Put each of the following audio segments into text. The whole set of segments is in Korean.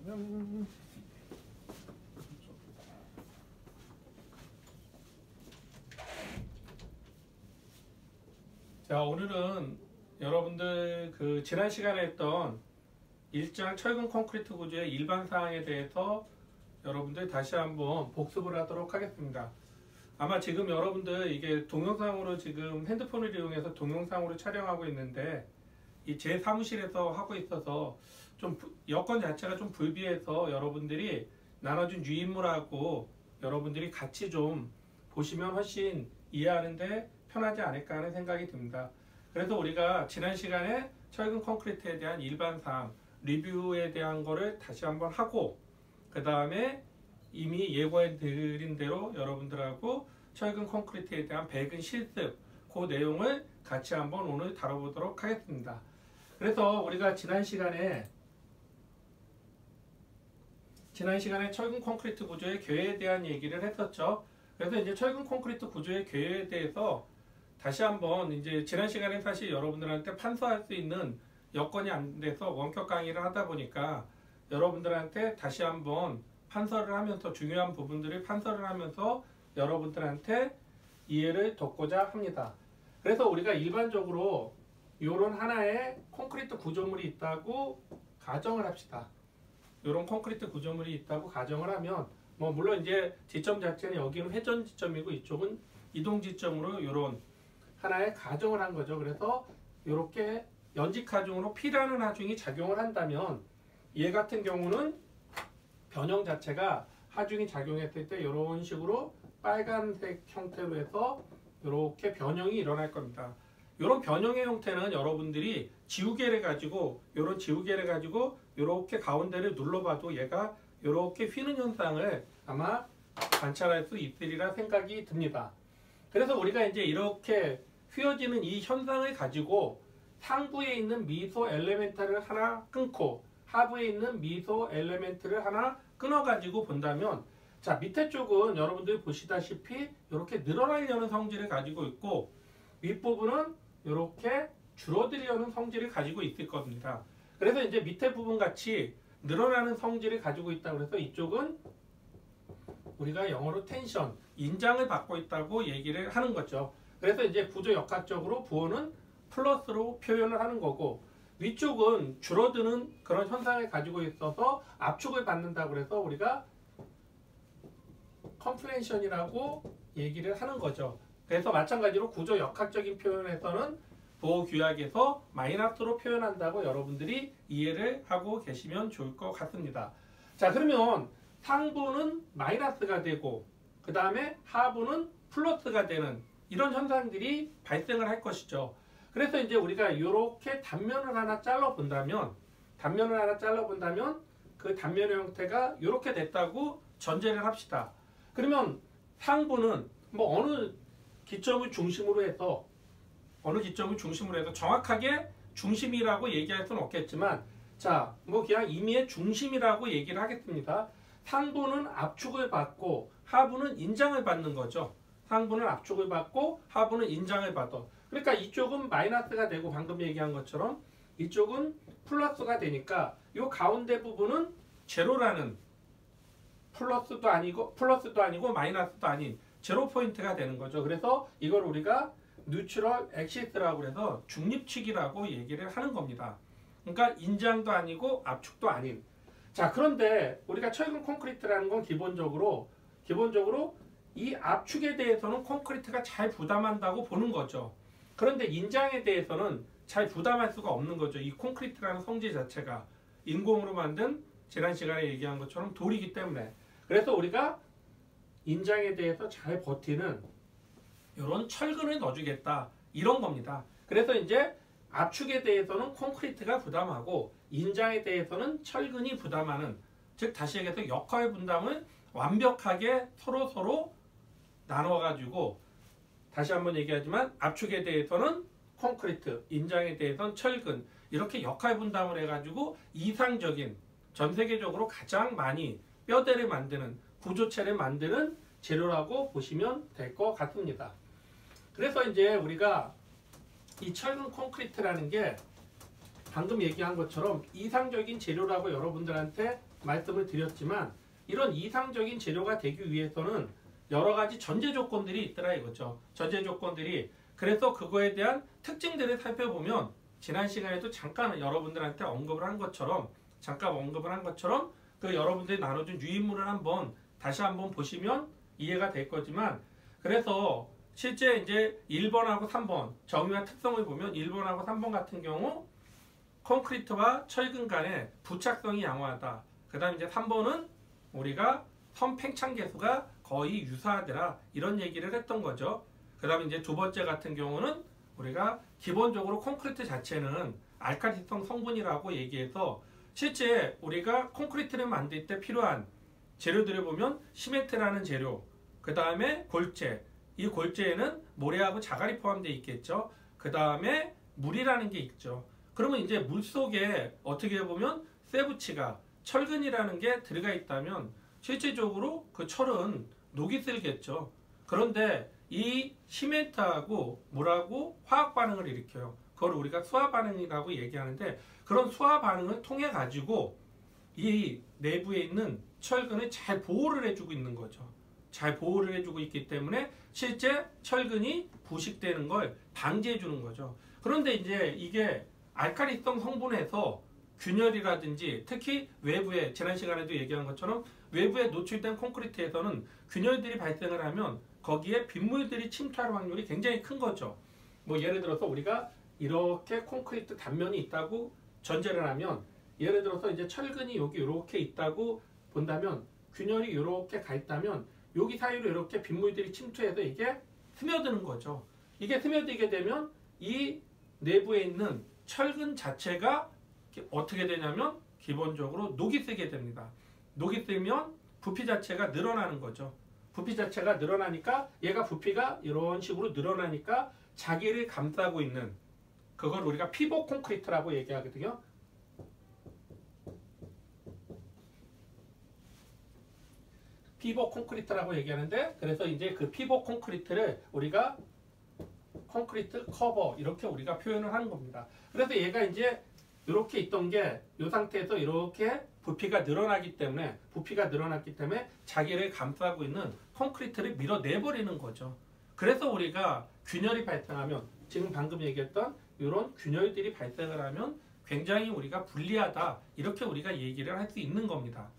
그러면 자, 오늘은 여러분들 그 지난 시간에 했던 1장 철근 콘크리트 구조의 일반 사항에 대해서 여러분들 다시 한번 복습을 하도록 하겠습니다. 아마 지금 여러분들 이게 동영상으로 지금 핸드폰을 이용해서 동영상으로 촬영하고 있는데 이 제 사무실에서 하고 있어서 좀 여건 자체가 좀 불비해서 여러분들이 나눠준 유인물하고 여러분들이 같이 좀 보시면 훨씬 이해하는데 편하지 않을까 하는 생각이 듭니다. 그래서 우리가 지난 시간에 철근 콘크리트에 대한 일반 사항 리뷰에 대한 거를 다시 한번 하고 그 다음에 이미 예고해 드린 대로 여러분들하고 철근 콘크리트에 대한 배근 실습 그 내용을 같이 한번 오늘 다뤄보도록 하겠습니다. 그래서 우리가 지난 시간에 철근 콘크리트 구조의 궤에 대한 얘기를 했었죠. 그래서 이제 철근 콘크리트 구조의 궤에 대해서 다시 한번 이제 지난 시간에 사실 여러분들한테 판서할 수 있는 여건이 안 돼서 원격 강의를 하다 보니까 여러분들한테 다시 한번 판서를 하면서 중요한 부분들을 판서를 하면서 여러분들한테 이해를 돕고자 합니다. 그래서 우리가 일반적으로 이런 하나의 콘크리트 구조물이 있다고 가정을 합시다. 이런 콘크리트 구조물이 있다고 가정을 하면 뭐 물론 이제 지점 자체는 여기는 회전 지점이고 이쪽은 이동 지점으로 이런 하나의 가정을 한 거죠. 그래서 이렇게 연직 하중으로 P라는 하중이 작용을 한다면 얘 같은 경우는 변형 자체가 하중이 작용했을 때 이런 식으로 빨간색 형태로 해서 이렇게 변형이 일어날 겁니다. 이런 변형의 형태는 여러분들이 지우개를 가지고 이런 지우개를 가지고 이렇게 가운데를 눌러봐도 얘가 이렇게 휘는 현상을 아마 관찰할 수 있으리라 생각이 듭니다. 그래서 우리가 이제 이렇게 휘어지는 이 현상을 가지고 상부에 있는 미소 엘레멘트를 하나 끊고 하부에 있는 미소 엘레멘트를 하나 끊어 가지고 본다면 자, 밑에 쪽은 여러분들이 보시다시피 이렇게 늘어나려는 성질을 가지고 있고 윗부분은 이렇게 줄어들려는 성질을 가지고 있을 겁니다. 그래서 이제 밑에 부분 같이 늘어나는 성질을 가지고 있다고 해서 이쪽은 우리가 영어로 텐션, 인장을 받고 있다고 얘기를 하는 거죠. 그래서 이제 구조 역학적으로 부호는 플러스로 표현을 하는 거고 위쪽은 줄어드는 그런 현상을 가지고 있어서 압축을 받는다고 해서 우리가 컴프레션이라고 얘기를 하는 거죠. 그래서 마찬가지로 구조 역학적인 표현에서는 부호 규약에서 마이너스로 표현한다고 여러분들이 이해를 하고 계시면 좋을 것 같습니다. 자, 그러면 상부는 마이너스가 되고 그 다음에 하부는 플러스가 되는 이런 현상들이 발생을 할 것이죠. 그래서 이제 우리가 이렇게 단면을 하나 잘라 본다면 그 단면의 형태가 이렇게 됐다고 전제를 합시다. 그러면 상부는 뭐 어느 기점을 중심으로 해서 정확하게 중심이라고 얘기할 수는 없겠지만 자, 뭐 그냥 임의의 중심이라고 얘기를 하겠습니다. 상부는 압축을 받고 하부는 인장을 받는 거죠. 상부는 압축을 받고 하부는 인장을 받아. 그러니까 이쪽은 마이너스가 되고 방금 얘기한 것처럼 이쪽은 플러스가 되니까 이 가운데 부분은 제로라는 플러스도 아니고 마이너스도 아닌 제로 포인트가 되는 거죠. 그래서 이걸 우리가 뉴트럴 엑시스라고 해서 중립축이라고 얘기를 하는 겁니다. 그러니까 인장도 아니고 압축도 아닌. 자, 그런데 우리가 철근 콘크리트라는 건 기본적으로 이 압축에 대해서는 콘크리트가 잘 부담한다고 보는 거죠. 그런데 인장에 대해서는 잘 부담할 수가 없는 거죠. 이 콘크리트라는 성질 자체가 인공으로 만든 지난 시간에 얘기한 것처럼 돌이기 때문에. 그래서 우리가 인장에 대해서 잘 버티는 이런 철근을 넣어주겠다 이런 겁니다. 그래서 이제 압축에 대해서는 콘크리트가 부담하고 인장에 대해서는 철근이 부담하는, 즉 다시 얘기해서 역할 분담을 완벽하게 서로 나눠가지고 다시 한번 얘기하지만 압축에 대해서는 콘크리트, 인장에 대해서는 철근 이렇게 역할 분담을 해가지고 이상적인 전 세계적으로 가장 많이 뼈대를 만드는 구조체를 만드는 재료라고 보시면 될 것 같습니다. 그래서 이제 우리가 이 철근 콘크리트라는 게 방금 얘기한 것처럼 이상적인 재료라고 여러분들한테 말씀을 드렸지만 이런 이상적인 재료가 되기 위해서는 여러 가지 전제 조건들이 있더라 이거죠. 전제 조건들이. 그래서 그거에 대한 특징들을 살펴보면 지난 시간에도 잠깐 여러분들한테 언급을 한 것처럼 그 여러분들이 나눠준 유인물을 다시 한번 보시면 이해가 될 거지만 그래서 실제 이제 1번하고 3번 정의와 특성을 보면 1번하고 3번 같은 경우 콘크리트와 철근 간의 부착성이 양호하다. 그 다음에 이제 3번은 우리가 선 팽창 계수가 거의 유사하더라. 이런 얘기를 했던 거죠. 그 다음에 이제 두 번째 같은 경우는 우리가 기본적으로 콘크리트 자체는 알칼리성 성분이라고 얘기해서 실제 우리가 콘크리트를 만들 때 필요한 재료들을 보면 시멘트라는 재료, 그 다음에 골재, 이 골재에는 모래하고 자갈이 포함되어 있겠죠. 그 다음에 물이라는 게 있죠. 그러면 이제 물 속에 어떻게 보면 세부치가 철근이라는 게 들어가 있다면 실질적으로 그 철은 녹이 슬겠죠. 그런데 이 시멘트하고 물하고 화학 반응을 일으켜요. 그걸 우리가 수화 반응이라고 얘기하는데 그런 수화 반응을 통해 가지고 이 내부에 있는 철근을 잘 보호를 해주고 있는 거죠. 잘 보호를 해주고 있기 때문에 실제 철근이 부식되는 걸 방지해 주는 거죠. 그런데 이제 이게 알칼리성 성분에서 균열이라든지 특히 외부에 지난 시간에도 얘기한 것처럼 외부에 노출된 콘크리트에서는 균열들이 발생을 하면 거기에 빗물들이 침투할 확률이 굉장히 큰 거죠. 뭐 예를 들어서 우리가 이렇게 콘크리트 단면이 있다고 전제를 하면 예를 들어서 이제 철근이 여기 이렇게 있다고 본다면 균열이 이렇게 가 있다면 여기 사이로 이렇게 빗물들이 침투해서 이게 스며드는 거죠. 이게 스며들게 되면 이 내부에 있는 철근 자체가 어떻게 되냐면 기본적으로 녹이 쓰게 됩니다. 녹이 쓰면 부피 자체가 늘어나는 거죠. 부피 자체가 늘어나니까 얘가 부피가 이런 식으로 늘어나니까 자기를 감싸고 있는 그걸 우리가 피복 콘크리트라고 얘기하거든요. 피복 콘크리트라고 얘기하는데 그래서 이제 그 피복 콘크리트를 우리가 콘크리트 커버 이렇게 우리가 표현을 하는 겁니다. 그래서 얘가 이제 이렇게 있던 게 이 상태에서 이렇게 부피가 늘어났기 때문에 자기를 감싸고 있는 콘크리트를 밀어내버리는 거죠. 그래서 우리가 균열이 발생하면 지금 방금 얘기했던 이런 균열들이 발생을 하면 굉장히 우리가 불리하다 이렇게 우리가 얘기를 할 수 있는 겁니다.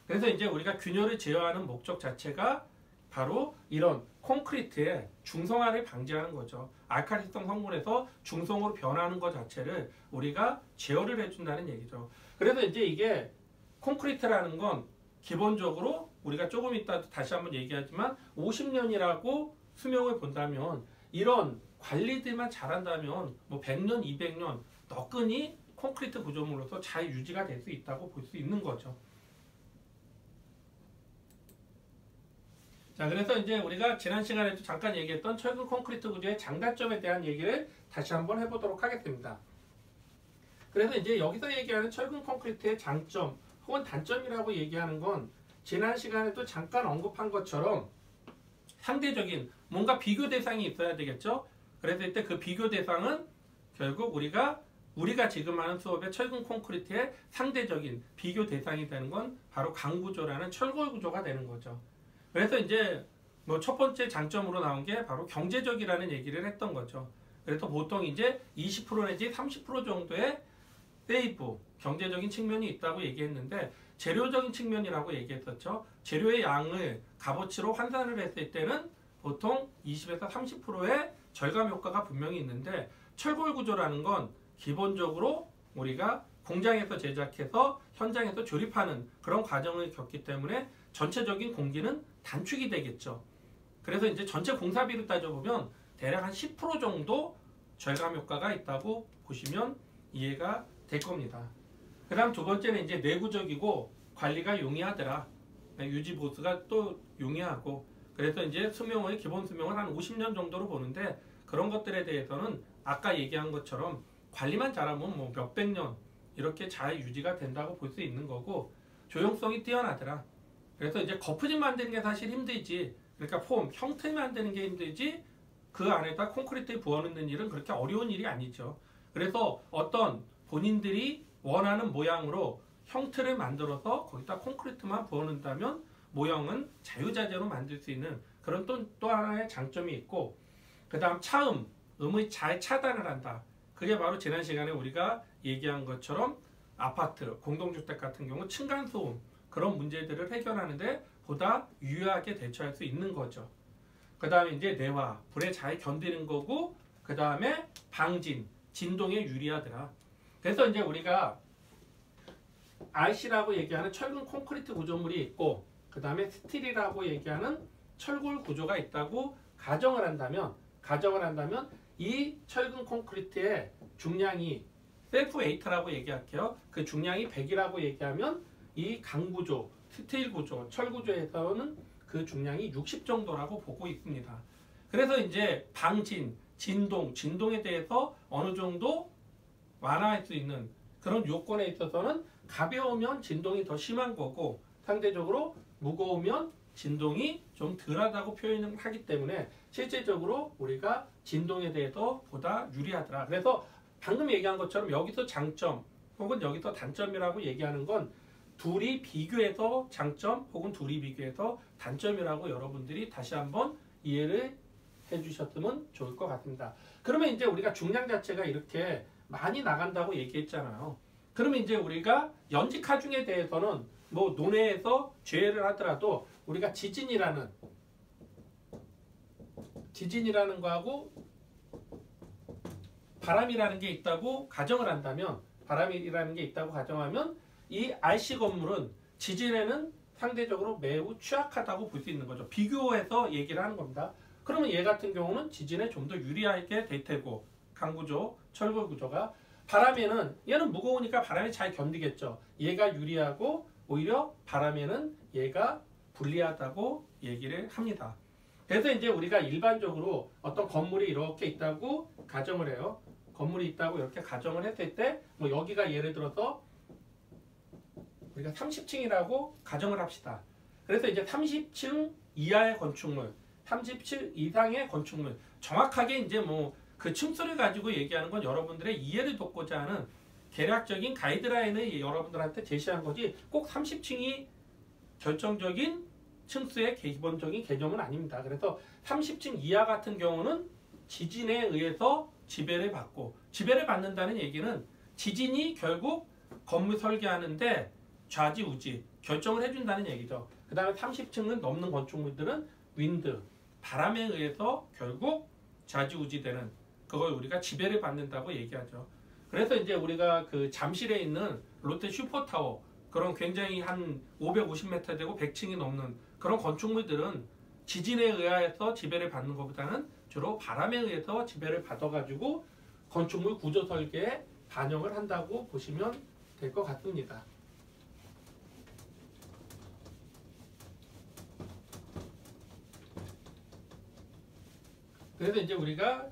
그래서 이제 우리가 균열을 제어하는 목적 자체가 바로 이런 콘크리트의 중성화를 방지하는 거죠. 알칼리성 성분에서 중성으로 변하는 것 자체를 우리가 제어를 해준다는 얘기죠. 그래서 이제 이게 콘크리트라는 건 기본적으로 우리가 조금 이따 다시 한번 얘기하지만 50년이라고 수명을 본다면 이런 관리들만 잘한다면 뭐 100년, 200년 너끈히 콘크리트 구조물로서 잘 유지가 될 수 있다고 볼 수 있는 거죠. 자, 그래서 이제 우리가 지난 시간에도 잠깐 얘기했던 철근 콘크리트 구조의 장단점에 대한 얘기를 다시 한번 해보도록 하겠습니다. 그래서 이제 여기서 얘기하는 철근 콘크리트의 장점 혹은 단점이라고 얘기하는 건 지난 시간에도 잠깐 언급한 것처럼 상대적인 뭔가 비교 대상이 있어야 되겠죠. 그래서 이때 그 비교 대상은 결국 우리가 지금 하는 수업의 철근 콘크리트의 상대적인 비교 대상이 되는 건 바로 강구조라는 철골 구조가 되는 거죠. 그래서 이제 뭐 첫 번째 장점으로 나온 게 바로 경제적이라는 얘기를 했던 거죠. 그래서 보통 이제 20% 내지 30% 정도의 세이브, 경제적인 측면이 있다고 얘기했는데 재료적인 측면이라고 얘기했었죠. 재료의 양을 값어치로 환산을 했을 때는 보통 20에서 30%의 절감 효과가 분명히 있는데 철골 구조라는 건 기본적으로 우리가 공장에서 제작해서 현장에서 조립하는 그런 과정을 겪기 때문에 전체적인 공기는 단축이 되겠죠. 그래서 이제 전체 공사비를 따져보면 대략 한 10% 정도 절감 효과가 있다고 보시면 이해가 될 겁니다. 그 다음 두 번째는 이제 내구적이고 관리가 용이하더라. 유지 보수가 또 용이하고 그래서 이제 기본 수명을 한 50년 정도로 보는데 그런 것들에 대해서는 아까 얘기한 것처럼 관리만 잘하면 뭐 몇백 년 이렇게 잘 유지가 된다고 볼 수 있는 거고 조용성이 뛰어나더라. 그래서 이제 거푸집 만드는 게 사실 힘들지. 그러니까 폼, 형태 만드는 게 힘들지 그 안에다 콘크리트에 부어넣는 일은 그렇게 어려운 일이 아니죠. 그래서 어떤 본인들이 원하는 모양으로 형틀을 만들어서 거기다 콘크리트만 부어놓는다면 모형은 자유자재로 만들 수 있는 그런 또 하나의 장점이 있고, 그 다음 차음, 음의 잘 차단을 한다. 그게 바로 지난 시간에 우리가 얘기한 것처럼 아파트, 공동주택 같은 경우 층간소음 그런 문제들을 해결하는데 보다 유효하게 대처할 수 있는 거죠. 그 다음에 이제 내화, 불에 잘 견디는 거고, 그 다음에 방진, 진동에 유리하더라. 그래서 이제 우리가 RC라고 얘기하는 철근 콘크리트 구조물이 있고, 그 다음에 스틸이라고 얘기하는 철골 구조가 있다고 가정을 한다면 이 철근 콘크리트의 중량이 셀프 웨이트라고 얘기할게요. 그 중량이 100이라고 얘기하면 이 강구조, 스틸 구조, 철 구조에서는 그 중량이 60 정도라고 보고 있습니다. 그래서 이제 방진, 진동에 대해서 어느 정도 완화할 수 있는 그런 요건에 있어서는 가벼우면 진동이 더 심한 거고, 상대적으로 무거우면 진동이 좀 덜하다고 표현을 하기 때문에 실질적으로 우리가 진동에 대해서 보다 유리하더라. 그래서 방금 얘기한 것처럼 여기서 장점 혹은 여기서 단점이라고 얘기하는 건 둘이 비교해서 장점 혹은 둘이 비교해서 단점이라고 여러분들이 다시 한번 이해를 해주셨으면 좋을 것 같습니다. 그러면 이제 우리가 중량 자체가 이렇게 많이 나간다고 얘기했잖아요. 그러면 이제 우리가 연직 하중에 대해서는 뭐 논외에서 제외를 하더라도 우리가 지진이라는 거하고 바람이라는 게 있다고 가정을 한다면, 바람이라는 게 있다고 가정하면 이 RC 건물은 지진에는 상대적으로 매우 취약하다고 볼 수 있는 거죠. 비교해서 얘기를 하는 겁니다. 그러면 얘 같은 경우는 지진에 좀 더 유리하게 될 테고, 강구조, 철골 구조가, 바람에는 얘는 무거우니까 바람에 잘 견디겠죠. 얘가 유리하고 오히려 바람에는 얘가 불리하다고 얘기를 합니다. 그래서 이제 우리가 일반적으로 어떤 건물이 이렇게 있다고 가정을 해요. 건물이 있다고 이렇게 가정을 했을 때, 뭐 여기가 예를 들어서 우리가 30층이라고 가정을 합시다. 그래서 이제 30층 이하의 건축물, 30층 이상의 건축물, 정확하게 이제 뭐 그 층수를 가지고 얘기하는 건 여러분들의 이해를 돕고자 하는 계략적인 가이드라인을 여러분들한테 제시한 거지, 꼭 30층이 결정적인 층수의 기본적인 개념은 아닙니다. 그래서 30층 이하 같은 경우는 지진에 의해서 지배를 받고, 지배를 받는다는 얘기는 지진이 결국 건물 설계하는데 좌지우지 결정을 해준다는 얘기죠. 그 다음에 30층을 넘는 건축물들은 윈드, 바람에 의해서 결국 좌지우지되는, 그걸 우리가 지배를 받는다고 얘기하죠. 그래서 이제 우리가 그 잠실에 있는 롯데 슈퍼타워, 그런 굉장히 한 550m 되고 100층이 넘는 그런 건축물들은 지진에 의해서 지배를 받는 것보다는 주로 바람에 의해서 지배를 받아가지고 건축물 구조 설계에 반영을 한다고 보시면 될 것 같습니다. 그래서 이제 우리가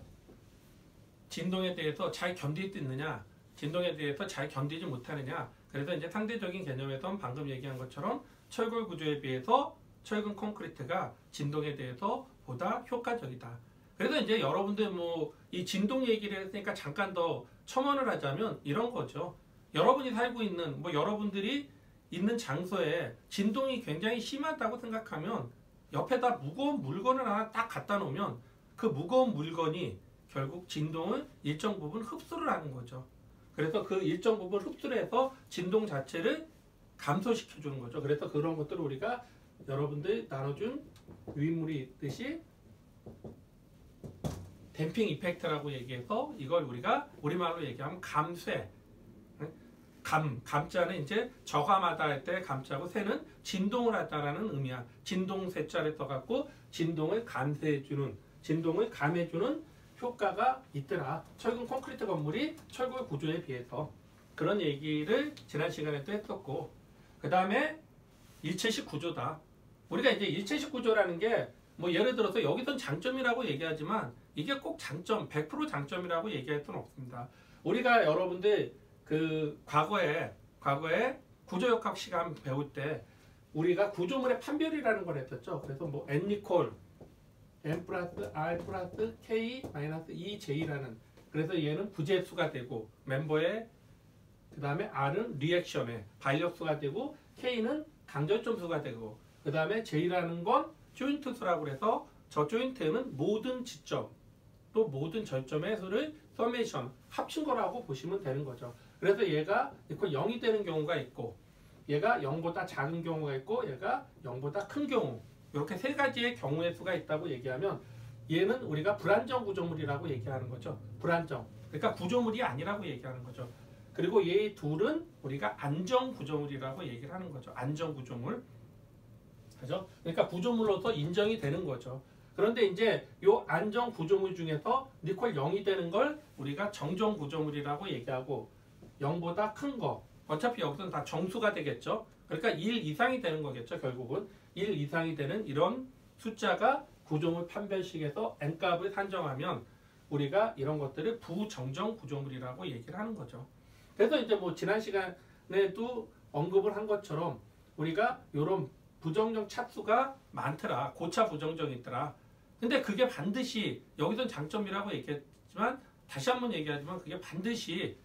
진동에 대해서 잘 견딜 수 있느냐, 진동에 대해서 잘 견디지 못하느냐, 그래서 이제 상대적인 개념에선 방금 얘기한 것처럼 철골 구조에 비해서 철근 콘크리트가 진동에 대해서 보다 효과적이다. 그래서 이제 여러분들 뭐 이 진동 얘기를 했으니까 잠깐 더 첨언을 하자면 이런 거죠. 여러분이 살고 있는, 뭐 여러분들이 있는 장소에 진동이 굉장히 심하다고 생각하면 옆에다 무거운 물건을 하나 딱 갖다 놓으면 그 무거운 물건이 결국 진동을 일정 부분 흡수를 하는 거죠. 그래서 그 일정 부분 흡수를 해서 진동 자체를 감소시켜 주는 거죠. 그래서 그런 것들을 우리가 여러분들 나눠준 유인물이 있듯이 댐핑 이펙트라고 얘기해서 이걸 우리가 우리말로 얘기하면 감쇄, 감자는 이제 저감하다 할 때 감자고, 쇠는 진동을 하다라는 의미야. 진동 쇠자를 써갖고 진동을 감쇄해주는, 진동을 감해주는 효과가 있더라. 철근 콘크리트 건물이 철골 구조에 비해서, 그런 얘기를 지난 시간에도 했었고, 그 다음에 일체식 구조다. 우리가 이제 일체식 구조라는 게 뭐 예를 들어서 여기선 장점이라고 얘기하지만 이게 꼭 장점, 100% 장점이라고 얘기할 수는 없습니다. 우리가 여러분들 그 과거에 구조역학 시간 배울 때 우리가 구조물의 판별이라는 걸 했었죠. 그래서 뭐 N=, N 플러스 R 플러스 K 마이너스 EJ라는, 그래서 얘는 부재수가 되고 멤버의 그 다음에 R은 리액션에 반력수가 되고 K는 강절점수가 되고 그 다음에 J라는 건 조인트 수라고 해서 저 조인트는 모든 지점 또 모든 절점의 수를 서메이션 합친 거라고 보시면 되는 거죠. 그래서 얘가 0이 되는 경우가 있고 얘가 0보다 작은 경우가 있고 얘가 0보다 큰 경우 이렇게 세 가지의 경우의 수가 있다고 얘기하면 얘는 우리가 불안정 구조물이라고 얘기하는 거죠. 불안정. 그러니까 구조물이 아니라고 얘기하는 거죠. 그리고 얘 둘은 우리가 안정 구조물이라고 얘기를 하는 거죠. 안정 구조물. 그죠? 그러니까 구조물로서 인정이 되는 거죠. 그런데 이제 요 안정 구조물 중에서 니콜 0이 되는 걸 우리가 정정 구조물이라고 얘기하고 0보다 큰 거. 어차피 여기서는 다 정수가 되겠죠. 그러니까 1 이상이 되는 거겠죠. 결국은 1 이상이 되는 이런 숫자가 구조물 판별식에서 n값을 산정하면 우리가 이런 것들을 부정정 구조물이라고 얘기를 하는 거죠. 그래서 이제 뭐 지난 시간에도 언급을 한 것처럼 우리가 이런 부정정 차수가 많더라. 고차 부정정이 있더라. 근데 그게 반드시 여기선 장점이라고 얘기했지만 다시 한번 얘기하지만 그게 반드시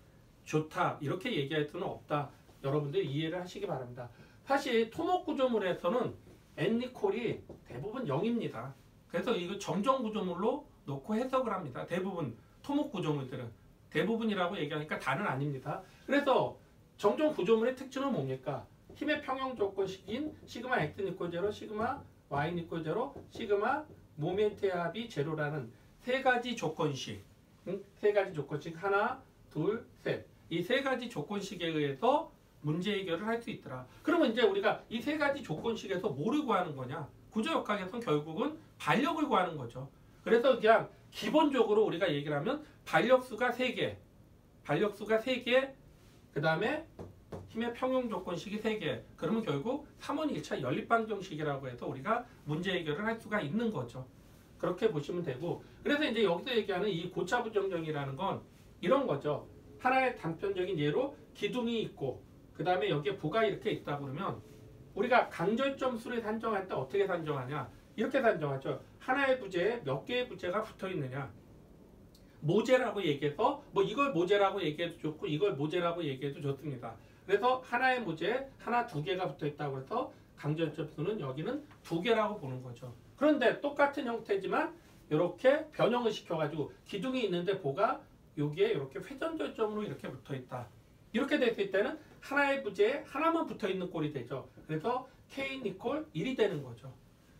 좋다 이렇게 얘기할 수는 없다. 여러분들 이해를 하시기 바랍니다. 사실 토목 구조물에서는 n니콜이 대부분 0입니다. 그래서 이거 정정 구조물로 놓고 해석을 합니다. 대부분 토목 구조물들은 대부분이라고 얘기하니까 다는 아닙니다. 그래서 정정 구조물의 특징은 뭡니까? 힘의 평형 조건식인 시그마 x 니콜 제로, 시그마 y 니콜 제로, 시그마 모멘트의 합이 제로라는 세 가지 조건식, 세 가지 조건식 하나, 둘, 셋. 이 세 가지 조건식에 의해서 문제 해결을 할 수 있더라. 그러면 이제 우리가 이 세 가지 조건식에서 뭐를 구하는 거냐? 구조역학에서는 결국은 반력을 구하는 거죠. 그래서 그냥 기본적으로 우리가 얘기를 하면 반력수가 3개, 반력수가 3개, 그 다음에 힘의 평형 조건식이 3개. 그러면 결국 3원 1차 연립방정식이라고 해서 우리가 문제 해결을 할 수가 있는 거죠. 그렇게 보시면 되고, 그래서 이제 여기서 얘기하는 이 고차 부정정이라는 건 이런 거죠. 하나의 단편적인 예로 기둥이 있고 그 다음에 여기에 보가 이렇게 있다 그러면 우리가 강절점 수를 산정할 때 어떻게 산정하냐? 이렇게 산정하죠. 하나의 부재에 몇 개의 부재가 붙어 있느냐? 모재라고 얘기해서 뭐 이걸 모재라고 얘기해도 좋고 이걸 모재라고 얘기해도 좋습니다. 그래서 하나의 모재에 하나, 두 개가 붙어 있다고 해서 강절점 수는 여기는 2개라고 보는 거죠. 그런데 똑같은 형태지만 이렇게 변형을 시켜가지고 기둥이 있는데 보가 여기에 이렇게 회전절점으로 이렇게 붙어 있다. 이렇게 됐을 때는 하나의 부재에 하나만 붙어 있는 꼴이 되죠. 그래서 K 니콜 1이 되는 거죠.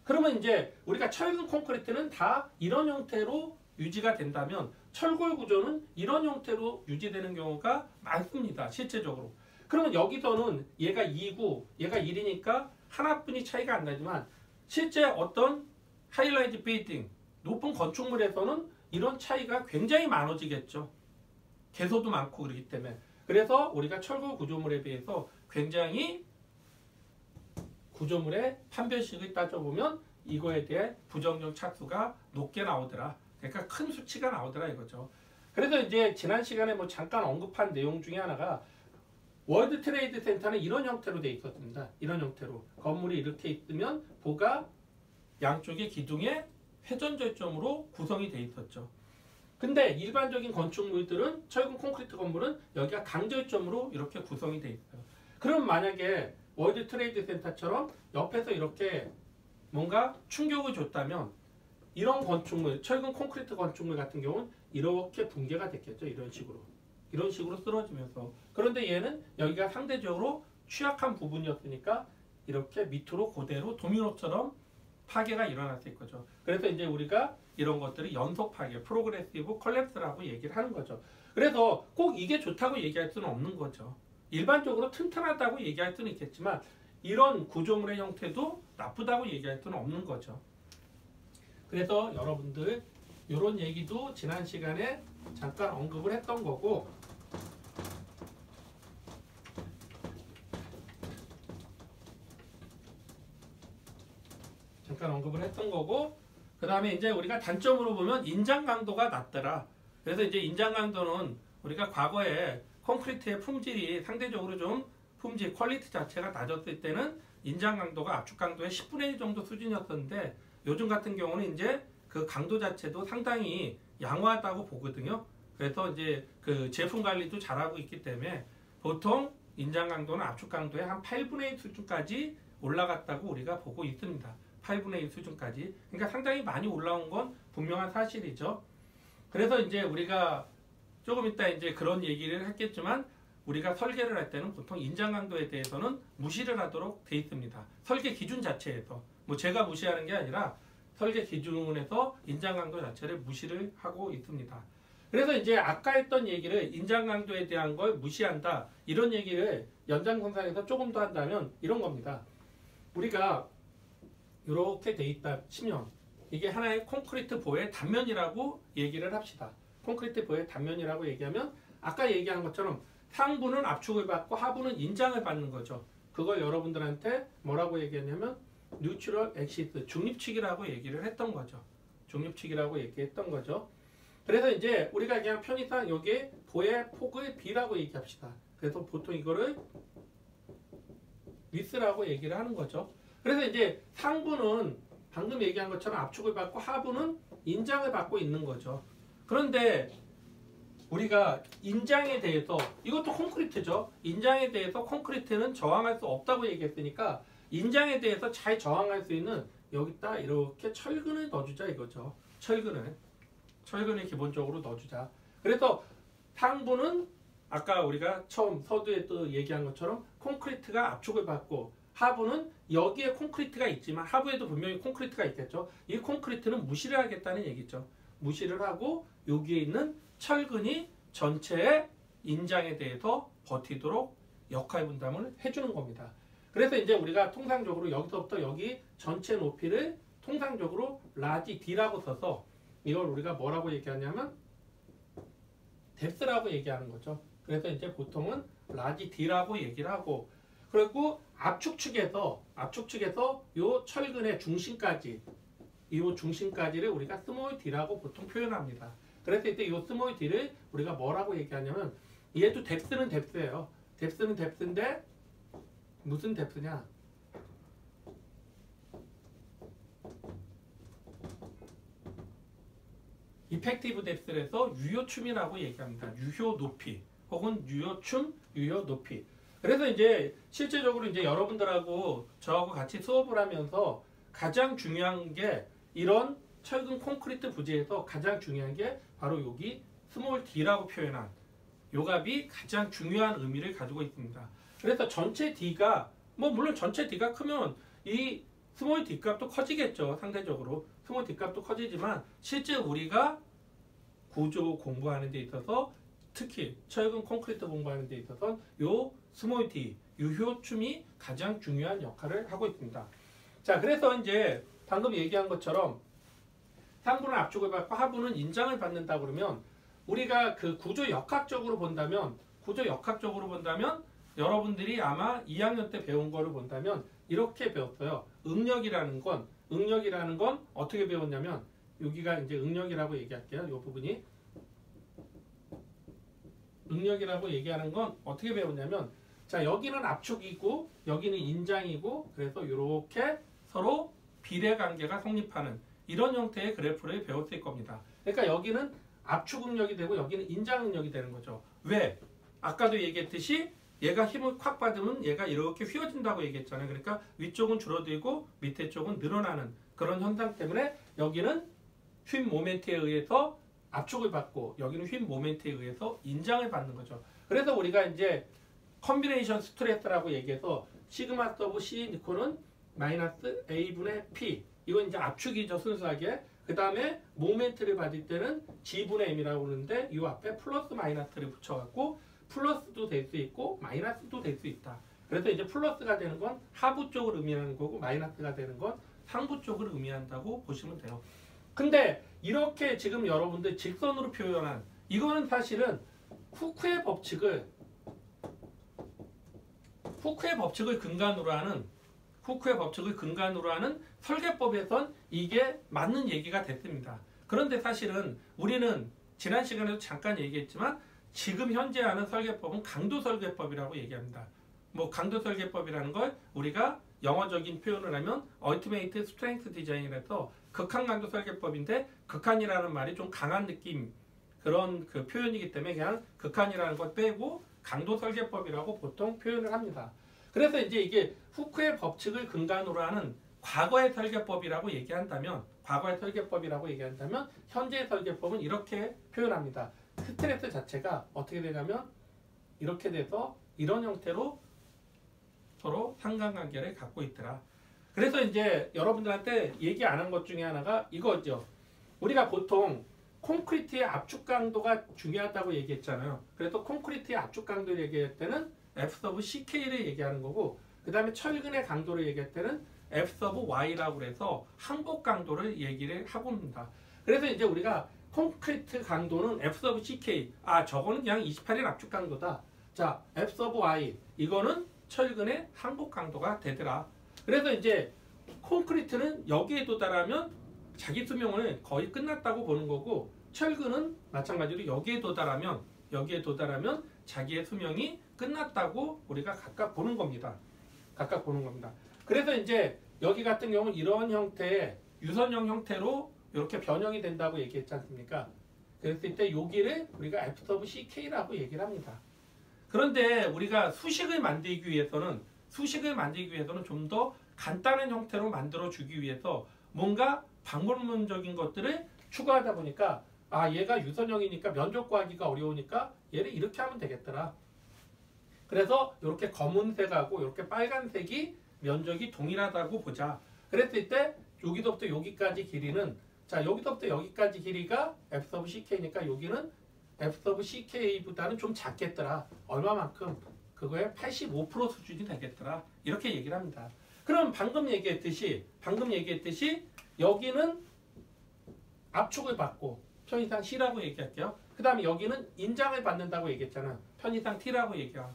그러면 이제 우리가 철근 콘크리트는 다 이런 형태로 유지가 된다면 철골 구조는 이런 형태로 유지되는 경우가 많습니다. 실제적으로. 그러면 여기서는 얘가 2고 얘가 1이니까 하나뿐이 차이가 안 나지만 실제 어떤 하이라이즈 빌딩, 높은 건축물에서는 이런 차이가 굉장히 많아지겠죠. 개소도 많고 그러기 때문에. 그래서 우리가 철골 구조물에 비해서 굉장히 구조물의 판별식을 따져보면 이거에 대해 부정적 차수가 높게 나오더라. 그러니까 큰 수치가 나오더라 이거죠. 그래서 이제 지난 시간에 뭐 잠깐 언급한 내용 중에 하나가 월드 트레이드 센터는 이런 형태로 돼 있었습니다. 이런 형태로. 건물이 이렇게 있으면 보가 양쪽의 기둥에 회전절점으로 구성이 돼 있었죠. 근데 일반적인 건축물들은 철근 콘크리트 건물은 여기가 강절점으로 이렇게 구성이 돼 있어요. 그럼 만약에 월드 트레이드 센터처럼 옆에서 이렇게 뭔가 충격을 줬다면 이런 건축물, 철근 콘크리트 건축물 같은 경우는 이렇게 붕괴가 됐겠죠. 이런 식으로 쓰러지면서. 그런데 얘는 여기가 상대적으로 취약한 부분이었으니까 이렇게 밑으로 그대로 도미노처럼 파괴가 일어났을 거죠. 그래서 이제 우리가 이런 것들이 연속 파괴, 프로그레시브 컬랩스라고 얘기를 하는 거죠. 그래서 꼭 이게 좋다고 얘기할 수는 없는 거죠. 일반적으로 튼튼하다고 얘기할 수는 있겠지만 이런 구조물의 형태도 나쁘다고 얘기할 수는 없는 거죠. 그래서 여러분들 이런 얘기도 지난 시간에 잠깐 언급을 했던 거고 그 다음에 이제 우리가 단점으로 보면 인장 강도가 낮더라. 그래서 이제 인장 강도는 우리가 과거에 콘크리트의 품질이 상대적으로 좀 품질, 퀄리티 자체가 낮았을 때는 인장 강도가 압축 강도의 10분의 1 정도 수준이었었는데 요즘 같은 경우는 이제 그 강도 자체도 상당히 양호하다고 보거든요. 그래서 이제 그 제품 관리도 잘하고 있기 때문에 보통 인장 강도는 압축 강도의 한 8분의 1 수준까지 올라갔다고 우리가 보고 있습니다. 8분의 1 수준까지. 그러니까 상당히 많이 올라온 건 분명한 사실이죠. 그래서 이제 우리가 조금 이따 이제 그런 얘기를 했겠지만 우리가 설계를 할 때는 보통 인장 강도에 대해서는 무시를 하도록 돼 있습니다. 설계 기준 자체에서. 뭐 제가 무시하는 게 아니라 설계 기준에서 인장 강도 자체를 무시를 하고 있습니다. 그래서 이제 아까 했던 얘기를 인장 강도에 대한 걸 무시한다. 이런 얘기를 연장선상에서 조금 더 한다면 이런 겁니다. 우리가 이렇게 돼 있다 치면 이게 하나의 콘크리트 보의 단면이라고 얘기를 합시다. 콘크리트 보의 단면이라고 얘기하면 아까 얘기한 것처럼 상부는 압축을 받고 하부는 인장을 받는 거죠. 그걸 여러분들한테 뭐라고 얘기했냐면 뉴트럴 액시스, 중립축이라고 얘기를 했던 거죠. 중립축이라고 얘기했던 거죠. 그래서 이제 우리가 그냥 편의상 여기 보의 폭을 B라고 얘기합시다. 그래서 보통 이거를 위스라고 얘기를 하는 거죠. 그래서 이제 상부는 방금 얘기한 것처럼 압축을 받고 하부는 인장을 받고 있는 거죠. 그런데 우리가 인장에 대해서 이것도 콘크리트죠. 인장에 대해서 콘크리트는 저항할 수 없다고 얘기했으니까 인장에 대해서 잘 저항할 수 있는 여기다 이렇게 철근을 넣어주자 이거죠. 철근을 기본적으로 넣어주자. 그래서 상부는 아까 우리가 처음 서두에 또 얘기한 것처럼 콘크리트가 압축을 받고 하부는 여기에 콘크리트가 있지만 하부에도 분명히 콘크리트가 있겠죠. 이 콘크리트는 무시를 하겠다는 얘기죠. 무시를 하고 여기에 있는 철근이 전체의 인장에 대해서 버티도록 역할 분담을 해주는 겁니다. 그래서 이제 우리가 통상적으로 여기서부터 여기 전체 높이를 통상적으로 라지 D라고 써서 이걸 우리가 뭐라고 얘기하냐면 뎁스라고 얘기하는 거죠. 그래서 이제 보통은 라지 D라고 얘기를 하고 그리고 압축축에서 요 철근의 중심까지 이 중심까지를 우리가 스몰 d라고 보통 표현합니다. 그래서 이때 이 스몰 d를 우리가 뭐라고 얘기하냐면 얘도 뎁스는 뎁스예요. 뎁스는 뎁스인데 무슨 뎁스냐? 이펙티브 뎁스에서 유효춤이라고 얘기합니다. 유효 높이 혹은 유효춤, 유효 높이. 그래서 이제 실제적으로 이제 여러분들하고 저하고 같이 수업을 하면서 가장 중요한 게 이런 철근 콘크리트 부재에서 가장 중요한 게 바로 여기 스몰 d라고 표현한 요 값이 가장 중요한 의미를 가지고 있습니다. 그래서 전체 d가 뭐 물론 전체 d가 크면 이 스몰 d 값도 커지겠죠. 상대적으로 스몰 d 값도 커지지만 실제 우리가 구조 공부하는 데 있어서 특히 철근 콘크리트 공부하는 데 있어서 요 스몰 d 유효춤이 가장 중요한 역할을 하고 있습니다. 자, 그래서 이제 방금 얘기한 것처럼 상부는 압축을 받고 하부는 인장을 받는다 그러면 우리가 그 구조 역학적으로 본다면 여러분들이 아마 2학년 때 배운 거를 본다면 이렇게 배웠어요. 응력이라는 건 어떻게 배웠냐면 여기가 이제 응력이라고 얘기할게요. 이 부분이 응력이라고 얘기하는 건 어떻게 배웠냐면 자, 여기는 압축이고 여기는 인장이고 그래서 이렇게 서로 비례 관계가 성립하는 이런 형태의 그래프를 배웠을 겁니다. 그러니까 여기는 압축 응력이 되고 여기는 인장 응력이 되는 거죠. 왜? 아까도 얘기했듯이 얘가 힘을 콱 받으면 얘가 이렇게 휘어진다고 얘기했잖아요. 그러니까 위쪽은 줄어들고 밑에 쪽은 늘어나는 그런 현상 때문에 여기는 휜 모멘트에 의해서 압축을 받고 여기는 휜 모멘트에 의해서 인장을 받는 거죠. 그래서 우리가 이제 컨비네이션 스트레스라고 얘기해서 시그마 서브 C 니코는 마이너스 A분의 P 이건 이제 압축이죠. 순수하게. 그 다음에 모멘트를 받을 때는 G분의 M이라고 그러는데 이 앞에 플러스 마이너스를 붙여갖고 플러스도 될 수 있고 마이너스도 될 수 있다. 그래서 이제 플러스가 되는 건 하부 쪽을 의미하는 거고 마이너스가 되는 건 상부 쪽을 의미한다고 보시면 돼요. 근데 이렇게 지금 여러분들 직선으로 표현한 이거는 사실은 후크의 법칙을 근간으로 하는 설계법에선 이게 맞는 얘기가 됐습니다. 그런데 사실은 우리는 지난 시간에도 잠깐 얘기했지만 지금 현재 하는 설계법은 강도 설계법이라고 얘기합니다. 뭐 강도 설계법이라는 걸 우리가 영어적인 표현을 하면 Ultimate Strength Design이라서 극한 강도 설계법인데 극한이라는 말이 좀 강한 느낌 그런 그 표현이기 때문에 그냥 극한이라는 걸 빼고 강도 설계법이라고 보통 표현을 합니다. 그래서 이제 이게 후크의 법칙을 근간으로 하는 과거의 설계법이라고 얘기한다면 현재의 설계법은 이렇게 표현합니다. 스트레스 자체가 어떻게 되냐면 이렇게 돼서 이런 형태로 서로 상관관계를 갖고 있더라. 그래서 이제 여러분들한테 얘기 안 한 것 중에 하나가 이거죠. 우리가 보통 콘크리트의 압축 강도가 중요하다고 얘기했잖아요. 그래서 콘크리트의 압축 강도를 얘기할 때는 F 서브 CK를 얘기하는 거고, 그 다음에 철근의 강도를 얘기할 때는 F 서브 Y라고 그래서 항복 강도를 얘기를 하고 있습니다. 그래서 이제 우리가 콘크리트 강도는 F 서브 CK, 저거는 그냥 28일 압축 강도다. 자, F 서브 Y, 이거는 철근의 항복 강도가 되더라. 그래서 이제 콘크리트는 여기에 도달하면 자기 수명을 거의 끝났다고 보는 거고, 철근은 마찬가지로 여기에 도달하면 자기의 수명이 끝났다고 우리가 각각 보는 겁니다. 그래서 이제 여기 같은 경우는 이런 형태의 유선형 형태로 이렇게 변형이 된다고 얘기했지 않습니까? 그랬을 때 여기를 우리가 F 서브 CK라고 얘기를 합니다. 그런데 우리가 수식을 만들기 위해서는 좀 더 간단한 형태로 만들어주기 위해서 뭔가 방법론적인 것들을 추가하다 보니까 얘가 유선형이니까 면적 구하기가 어려우니까 얘를 이렇게 하면 되겠더라. 그래서 이렇게 검은색하고 이렇게 빨간색이 면적이 동일하다고 보자. 그랬을 때 여기서부터 여기까지 길이는, 자, 여기서부터 여기까지 길이가 F 서브 CK니까 여기는 F 서브 CK보다는 좀 작겠더라. 얼마만큼? 그거의 85% 수준이 되겠더라. 이렇게 얘기를 합니다. 그럼 방금 얘기했듯이 여기는 압축을 받고 편의상 C라고 얘기할게요. 그 다음에 여기는 인장을 받는다고 얘기했잖아. 편의상 T라고 얘기하고.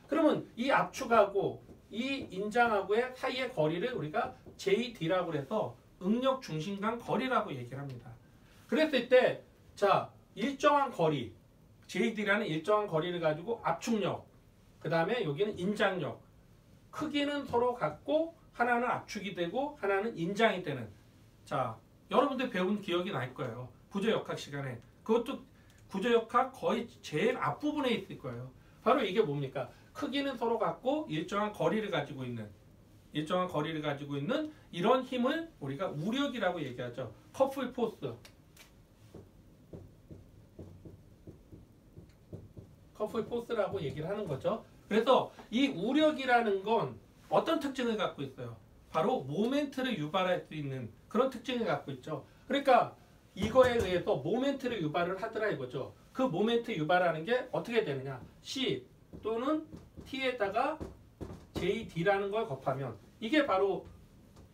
그러면 이 압축하고 이 인장하고의 사이의 거리를 우리가 JD라고 해서 응력 중심간 거리라고 얘기를 합니다. 그랬을 때, 자, 일정한 거리, JD라는 일정한 거리를 가지고 압축력, 그 다음에 여기는 인장력, 크기는 서로 같고 하나는 압축이 되고 하나는 인장이 되는, 자, 여러분들 배운 기억이 날 거예요. 구조역학 시간에. 그것도 구조역학 거의 제일 앞부분에 있을 거예요. 바로 이게 뭡니까? 크기는 서로 같고 일정한 거리를 가지고 있는 이런 힘을 우리가 우력이라고 얘기하죠. 커플 포스라고 얘기를 하는 거죠. 그래서 이 우력이라는 건 어떤 특징을 갖고 있어요? 바로 모멘트를 유발할 수 있는 그런 특징을 갖고 있죠. 그러니까 이거에 의해서 모멘트를 유발을 하더라 이거죠. 그 모멘트 유발하는 게 어떻게 되느냐? C 또는 T에다가 JD라는 걸 곱하면 이게 바로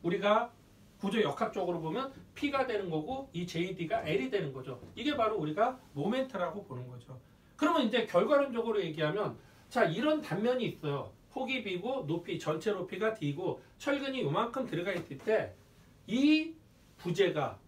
우리가 구조 역학적으로 보면 P가 되는 거고 이 JD가 L이 되는 거죠. 이게 바로 우리가 모멘트라고 보는 거죠. 그러면 이제 결과론적으로 얘기하면, 자, 이런 단면이 있어요. 폭이 B고 높이 전체 높이가 D고 철근이 이만큼 들어가 있을 때 이 부재가,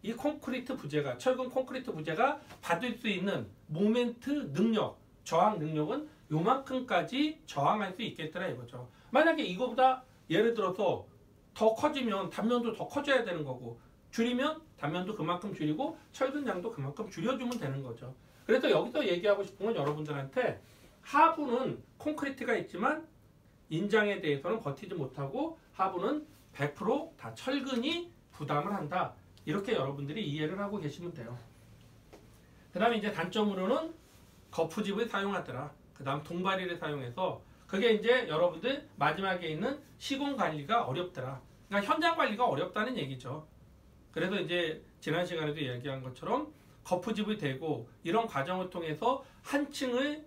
이 콘크리트 부재가, 철근 콘크리트 부재가 받을 수 있는 모멘트 능력, 저항 능력은 요만큼까지 저항할 수 있겠더라 이거죠. 만약에 이거보다 예를 들어서 더 커지면 단면도 더 커져야 되는 거고, 줄이면 단면도 그만큼 줄이고 철근 양도 그만큼 줄여주면 되는 거죠. 그래서 여기서 얘기하고 싶은 건 여러분들한테 하부는 콘크리트가 있지만 인장에 대해서는 버티지 못하고 하부는 100% 철근이 부담을 한다. 이렇게 여러분들이 이해를 하고 계시면 돼요. 그 다음에 이제 단점으로는 거푸집을 사용하더라. 그 다음 동바리를 사용해서 그게 이제 여러분들 마지막에 있는 시공 관리가 어렵더라. 그러니까 현장 관리가 어렵다는 얘기죠. 그래서 이제 지난 시간에도 얘기한 것처럼 거푸집을 대고 이런 과정을 통해서 한 층을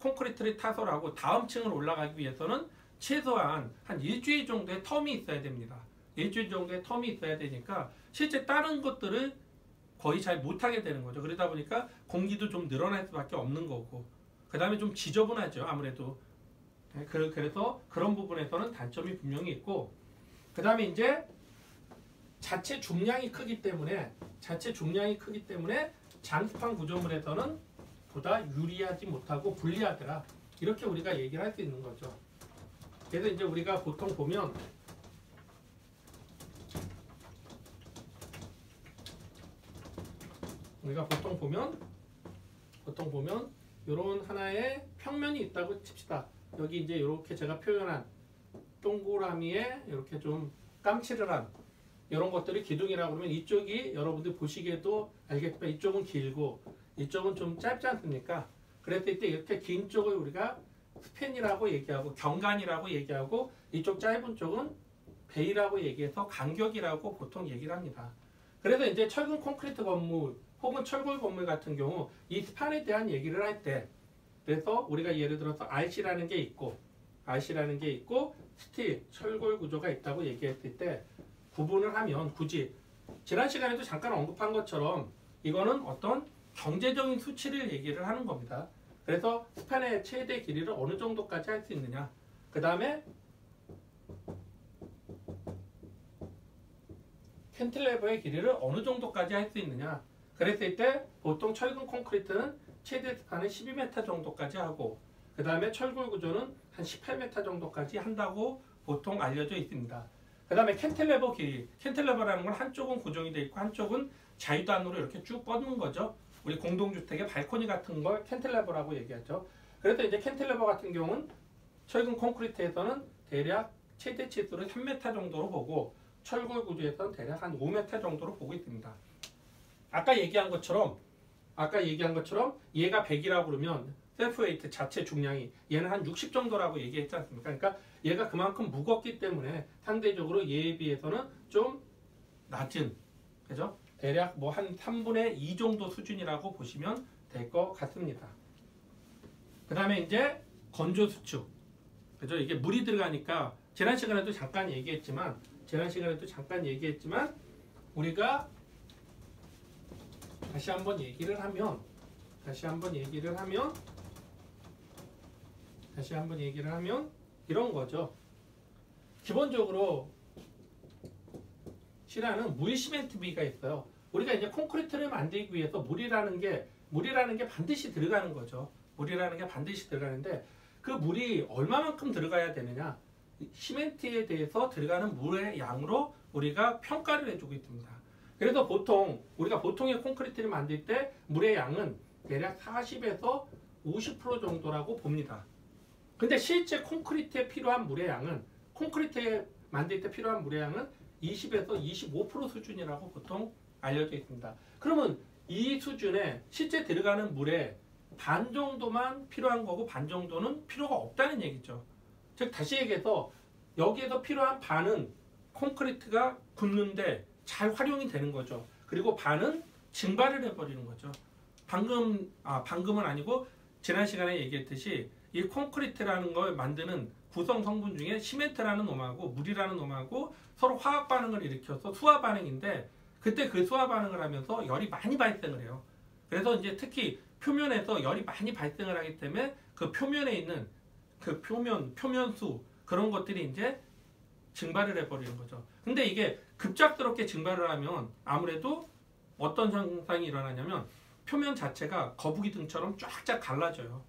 콘크리트를 타설하고 다음 층을 올라가기 위해서는 최소한 한 일주일 정도의 텀이 있어야 됩니다. 일주일 정도의 텀이 있어야 되니까 실제 다른 것들을 거의 잘 못하게 되는 거죠. 그러다 보니까 공기도 좀 늘어날 수밖에 없는 거고, 그 다음에 좀 지저분하죠. 아무래도. 그래서 그런 부분에서는 단점이 분명히 있고, 그 다음에 이제 자체 중량이 크기 때문에 장수판 구조물에서는 보다 유리하지 못하고 불리하더라. 이렇게 우리가 얘기를 할 수 있는 거죠. 그래서 이제 우리가 보통 보면 이런 하나의 평면이 있다고 칩시다. 여기 이제 이렇게 제가 표현한 동그라미에 이렇게 좀 깜칠을 한 이런 것들이 기둥이라고 그러면 이쪽이 여러분들 보시기에도 알겠지만 이쪽은 길고 이쪽은 좀 짧지 않습니까? 그랬을 때 이렇게 긴 쪽을 우리가 스팬이라고 얘기하고 경간이라고 얘기하고 이쪽 짧은 쪽은 베이라고 얘기해서 간격이라고 보통 얘기를 합니다. 그래서 이제 철근 콘크리트 건물 혹은 철골 건물 같은 경우 이 스판에 대한 얘기를 할 때 그래서 우리가 예를 들어서 RC라는 게 있고 스틸, 철골 구조가 있다고 얘기했을 때 구분을 하면 굳이 지난 시간에도 잠깐 언급한 것처럼 이거는 어떤 경제적인 수치를 얘기를 하는 겁니다. 그래서 스판의 최대 길이를 어느 정도까지 할 수 있느냐. 그 다음에 캔틸레버의 길이를 어느 정도까지 할 수 있느냐. 그랬을 때 보통 철근 콘크리트는 최대 스판은 12m 정도까지 하고 그 다음에 철골 구조는 한 18m 정도까지 한다고 보통 알려져 있습니다. 그 다음에 캔틸레버 길이. 캔틸레버라는 건 한쪽은 고정이 되어 있고 한쪽은 자유단으로 이렇게 쭉 뻗는 거죠. 우리 공동주택의 발코니 같은 걸 캔틸레버라고 얘기하죠. 그래서 이제 캔틸레버 같은 경우는 철근 콘크리트에서는 대략 최대 치수를 3m 정도로 보고 철골 구조에서는 대략 한 5m 정도로 보고 있습니다. 아까 얘기한 것처럼 얘가 100이라고 그러면 셀프 웨이트 자체 중량이 얘는 한 60 정도라고 얘기했지 않습니까? 그러니까 얘가 그만큼 무겁기 때문에 상대적으로 얘에 비해서는 좀 낮은, 그죠? 대략 뭐 한 3분의 2 정도 수준이라고 보시면 될 것 같습니다. 그 다음에 이제 건조 수축, 그죠? 이게 물이 들어가니까 지난 시간에도 잠깐 얘기했지만 우리가 다시 한번 얘기를 하면 이런 거죠. 기본적으로 C라는 물 시멘트 비가 있어요. 우리가 이제 콘크리트를 만들기 위해서 물이라는 게 반드시 들어가는 거죠. 물이라는 게 반드시 들어가는데 그 물이 얼마만큼 들어가야 되느냐? 시멘트에 대해서 들어가는 물의 양으로 우리가 평가를 해주고 있습니다. 그래서 우리가 보통의 콘크리트를 만들 때 물의 양은 대략 40에서 50% 정도라고 봅니다. 근데 실제 콘크리트에 필요한 물의 양은 20에서 25% 수준이라고 보통 알려져 있습니다. 그러면 이 수준에 실제 들어가는 물의 반 정도만 필요한 거고 반 정도는 필요가 없다는 얘기죠. 즉 다시 얘기해서 여기에서 필요한 반은 콘크리트가 굳는데 잘 활용이 되는 거죠. 그리고 반은 증발을 해버리는 거죠. 방금은 아니고 지난 시간에 얘기했듯이 이 콘크리트라는 걸 만드는 구성 성분 중에 시멘트라는 놈하고 물이라는 놈하고 서로 화학 반응을 일으켜서 수화 반응인데 그때 그 수화 반응을 하면서 열이 많이 발생을 해요. 그래서 이제 특히 표면에서 열이 많이 발생을 하기 때문에 그 표면에 있는 그 표면수 그런 것들이 이제 증발을 해버리는 거죠. 근데 이게 급작스럽게 증발을 하면 아무래도 어떤 현상이 일어나냐면 표면 자체가 거북이 등처럼 쫙쫙 갈라져요.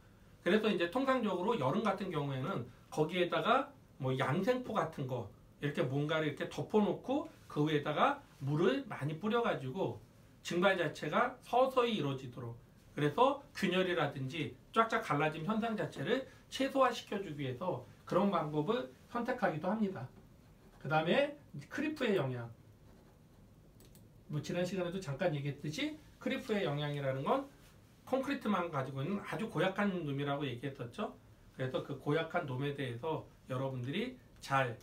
그래서 이제 통상적으로 여름 같은 경우에는 거기에다가 뭐 양생포 같은 거 이렇게 뭔가를 이렇게 덮어놓고 그 위에다가 물을 많이 뿌려가지고 증발 자체가 서서히 이루어지도록 그래서 균열이라든지 쫙쫙 갈라짐 현상 자체를 최소화시켜주기 위해서 그런 방법을 선택하기도 합니다. 그 다음에 크리프의 영향. 뭐 지난 시간에도 잠깐 얘기했듯이 크리프의 영향이라는 건 콘크리트만 가지고 있는 아주 고약한 놈이라고 얘기했었죠. 그래서 그 고약한 놈에 대해서 여러분들이 잘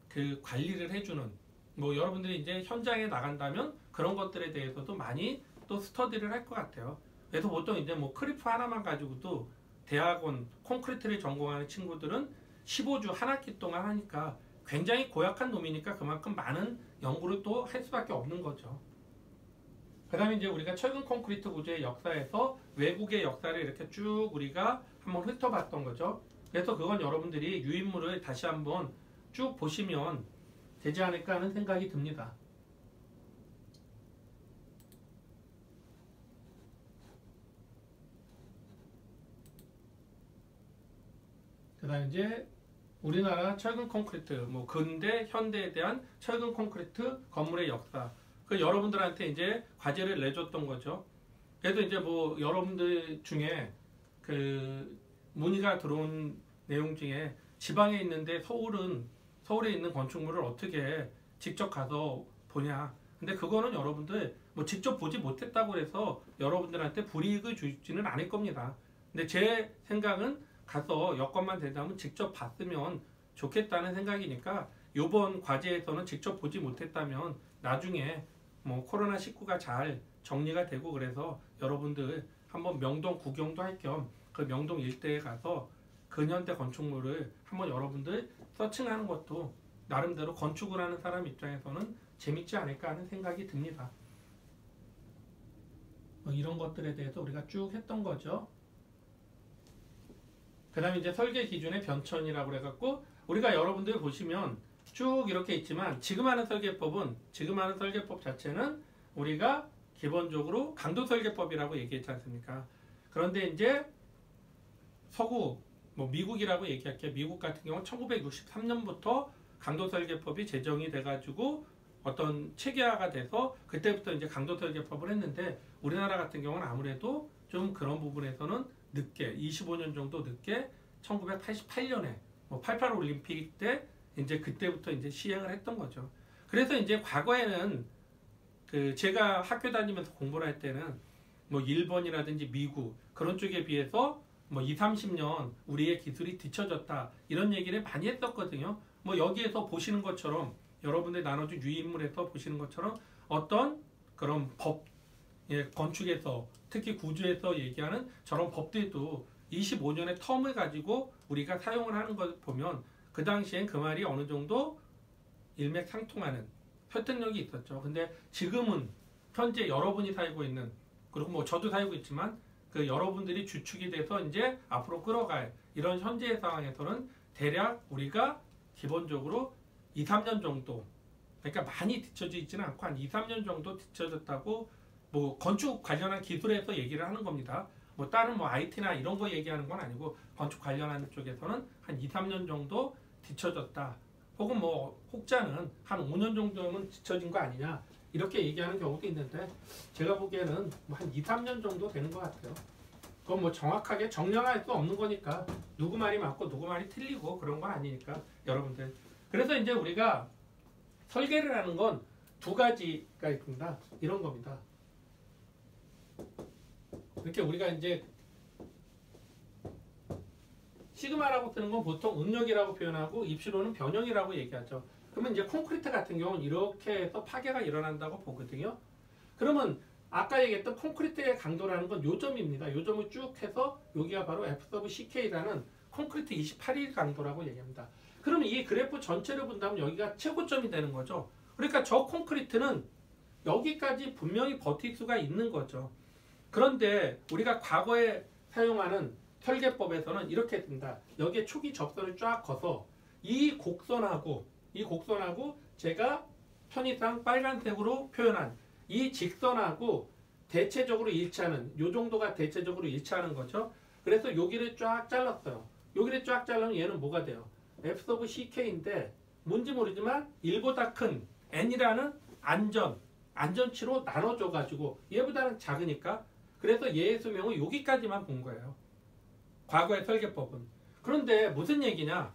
그 관리를 해주는 뭐 여러분들이 이제 현장에 나간다면 그런 것들에 대해서도 많이 또 스터디를 할 것 같아요. 그래서 보통 이제 뭐 크리프 하나만 가지고도 대학원 콘크리트를 전공하는 친구들은 15주 한 학기 동안 하니까 굉장히 고약한 놈이니까 그만큼 많은 연구를 또 할 수밖에 없는 거죠. 그 다음에 이제 우리가 철근 콘크리트 구조의 역사에서 외국의 역사를 이렇게 쭉 우리가 한번 훑어봤던 거죠. 그래서 그건 여러분들이 유인물을 다시 한번 쭉 보시면 되지 않을까 하는 생각이 듭니다. 그 다음 이제 우리나라 철근 콘크리트, 뭐 근대, 현대에 대한 철근 콘크리트 건물의 역사. 그 여러분들한테 이제 과제를 내줬던 거죠. 그래서 이제 뭐 여러분들 중에 그 문의가 들어온 내용 중에 지방에 있는데 서울에 있는 건축물을 어떻게 직접 가서 보냐. 근데 그거는 여러분들 뭐 직접 보지 못했다고 해서 여러분들한테 불이익을 주지는 않을 겁니다. 근데 제 생각은 가서 여건만 된다면 직접 봤으면 좋겠다는 생각이니까 요번 과제에서는 직접 보지 못했다면 나중에 뭐 코로나19가 잘 정리가 되고 그래서 여러분들 한번 명동 구경도 할 겸 그 명동 일대에 가서 근현대 건축물을 한번 여러분들 서칭하는 것도 나름대로 건축을 하는 사람 입장에서는 재밌지 않을까 하는 생각이 듭니다. 뭐 이런 것들에 대해서 우리가 쭉 했던 거죠. 그 다음에 이제 설계 기준의 변천이라고 해갖고 우리가 여러분들 보시면 쭉 이렇게 있지만 지금 하는 설계법 자체는 우리가 기본적으로 강도 설계법이라고 얘기했지 않습니까? 그런데 이제 서구, 뭐 미국이라고 얘기할게요. 미국 같은 경우는 1963년부터 강도 설계법이 제정이 돼가지고 어떤 체계화가 돼서 그때부터 이제 강도 설계법을 했는데 우리나라 같은 경우는 아무래도 좀 그런 부분에서는 늦게 25년 정도 늦게 1988년에 뭐 88 올림픽 때 이제 그때부터 이제 시행을 했던 거죠. 그래서 이제 과거에는 그 제가 학교 다니면서 공부를 할 때는 뭐 일본이라든지 미국 그런 쪽에 비해서 뭐 20, 30년 우리의 기술이 뒤처졌다 이런 얘기를 많이 했었거든요. 뭐 여기에서 보시는 것처럼 여러분들 나눠준 유인물에서 보시는 것처럼 어떤 그런 법, 건축에서 특히 구조에서 얘기하는 저런 법들도 25년의 텀을 가지고 우리가 사용을 하는 걸 보면 그 당시엔 그 말이 어느 정도 일맥상통하는 설득력이 있었죠. 근데 지금은 현재 여러분이 살고 있는 그리고 뭐 저도 살고 있지만 그 여러분들이 주축이 돼서 이제 앞으로 끌어갈 이런 현재의 상황에서는 대략 우리가 기본적으로 2, 3년 정도 그러니까 많이 뒤쳐져 있지는 않고 한 2, 3년 정도 뒤쳐졌다고 뭐 건축 관련한 기술에서 얘기를 하는 겁니다. 뭐 다른 뭐 IT나 이런 거 얘기하는 건 아니고 건축 관련하는 쪽에서는 한 2, 3년 정도 뒤쳐졌다. 혹은 뭐 혹자는 한 5년 정도면 뒤쳐진 거 아니냐 이렇게 얘기하는 경우도 있는데 제가 보기에는 뭐 한 2, 3년 정도 되는 것 같아요. 그건 뭐 정확하게 정량할 수 없는 거니까 누구 말이 맞고 누구 말이 틀리고 그런 건 아니니까 여러분들. 그래서 이제 우리가 설계를 하는 건 두 가지가 있습니다. 이런 겁니다. 이렇게 우리가 이제 시그마라고 쓰는 건 보통 응력이라고 표현하고 입시로는 변형이라고 얘기하죠. 그러면 이제 콘크리트 같은 경우는 이렇게 해서 파괴가 일어난다고 보거든요. 그러면 아까 얘기했던 콘크리트의 강도라는 건 요점입니다. 요점을 쭉 해서 여기가 바로 F 서브 CK라는 콘크리트 28일 강도라고 얘기합니다. 그러면 이 그래프 전체를 본다면 여기가 최고점이 되는 거죠. 그러니까 저 콘크리트는 여기까지 분명히 버틸 수가 있는 거죠. 그런데 우리가 과거에 사용하는 설계법에서는 이렇게 했습니다. 여기에 초기 접선을 쫙 커서 이 곡선하고 제가 편의상 빨간색으로 표현한 이 직선하고 대체적으로 일치하는 요 정도가 대체적으로 일치하는 거죠. 그래서 여기를 쫙 잘랐어요. 여기를 쫙 자르면 얘는 뭐가 돼요? F 서브 CK인데 뭔지 모르지만 1보다 큰 N이라는 안전치로 나눠줘가지고 얘보다는 작으니까 그래서 얘의 수명을 여기까지만 본 거예요. 과거의 설계법은. 그런데 무슨 얘기냐?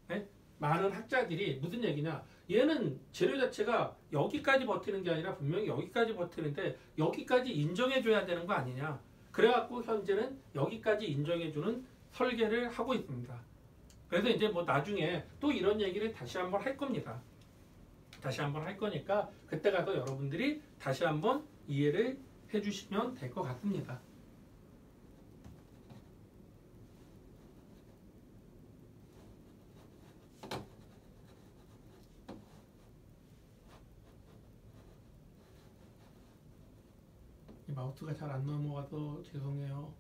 네? 많은 학자들이 무슨 얘기냐? 얘는 재료 자체가 여기까지 버티는 게 아니라 분명히 여기까지 버티는데 여기까지 인정해줘야 되는 거 아니냐? 그래갖고 현재는 여기까지 인정해주는 설계를 하고 있습니다. 그래서 이제 뭐 나중에 또 이런 얘기를 다시 한번 할 겁니다. 다시 한번 할 거니까 그때 가서 여러분들이 다시 한번 이해를 해주시면 될 것 같습니다. 마우스가 잘 안 넘어가서 죄송해요.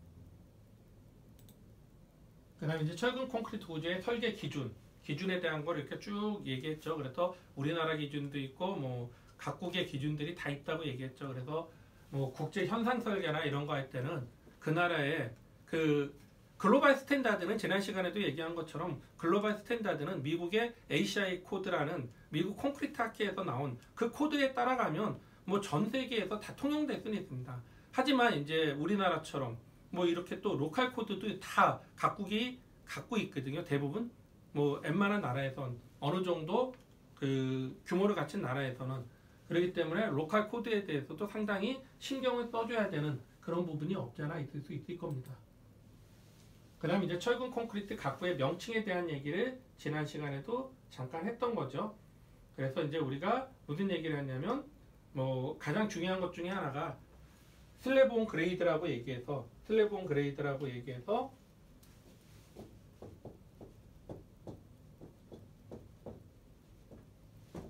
그 다음에 이제 철근 콘크리트 구조의 설계 기준에 대한 걸 이렇게 쭉 얘기했죠. 그래서 우리나라 기준도 있고 뭐 각국의 기준들이 다 있다고 얘기했죠. 그래서 뭐 국제 현상 설계나 이런 거 할 때는 그 나라의 그 글로벌 스탠다드는 지난 시간에도 얘기한 것처럼 글로벌 스탠다드는 미국의 ACI 코드라는 미국 콘크리트 학회에서 나온 그 코드에 따라가면 뭐 전 세계에서 다 통용될 수는 있습니다. 하지만 이제 우리나라처럼 뭐 이렇게 또 로컬 코드도 다 각국이 갖고 있거든요. 대부분 뭐 웬만한 나라에선 어느 정도 그 규모를 갖춘 나라에서는 그렇기 때문에 로컬 코드에 대해서도 상당히 신경을 써줘야 되는 그런 부분이 없지 않아 있을 수 있을 겁니다. 그 다음 이제 철근 콘크리트 각국의 명칭에 대한 얘기를 지난 시간에도 잠깐 했던 거죠. 그래서 이제 우리가 무슨 얘기를 했냐면 뭐 가장 중요한 것 중에 하나가 슬랩온 그레이드라고 얘기해서